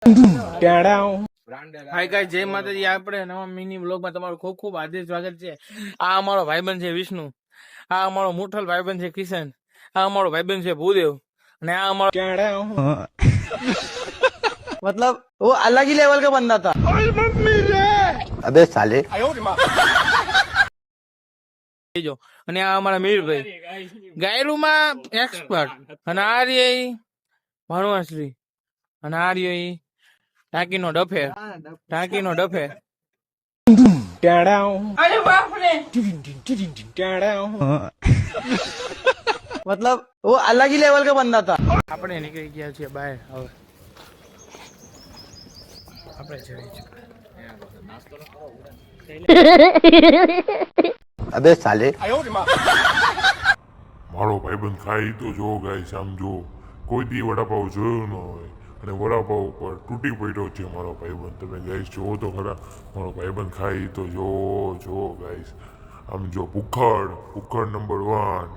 Hi guys, જય માતાજી. આપણે નવા મિની વ્લોગમાં તમારું ખૂબ ખૂબ હાર્દિક સ્વાગત છે. આ અમારો ભાઈબંધ છે વિષ્ણુ, આ અમારો મુઠ્ઠલ ભાઈબંધ છે કિશન, આ અમારો ભાઈબંધ છે ભૂદેવ, અને આ અમારો मतलब वो अलग ही लेवल का बंदा था। अबे साले જો, અને આ અમારા મીરભાઈ ગાયરુમાં એક્સપર્ટ, અને આ રહી ભણવાશ્રી, અને આ રહી ટાંકીનો ડફે, ટાંકીનો ડફે. मतलब वो अलग ही लेवल का बंदा था। આપણે નીકળી ગયા છીએ બહાર. હવે આપણે જઈએ છીએ. अबे साले મારો ભાઈબંધ ખાઈ તો જો ગાઈસ, આમ જો કોઈ દી વડાપાવ જોયો ન હોય અને વડાપાવ ઉપર તૂટી પડ્યો છે મારો ભાઈબંધ. તમે ગાઈસ જોવો તો ખરા, મારો ભાઈબંધ ખાઈ તો જો ગાઈસ, આમ જો ભૂખડ નંબર 1.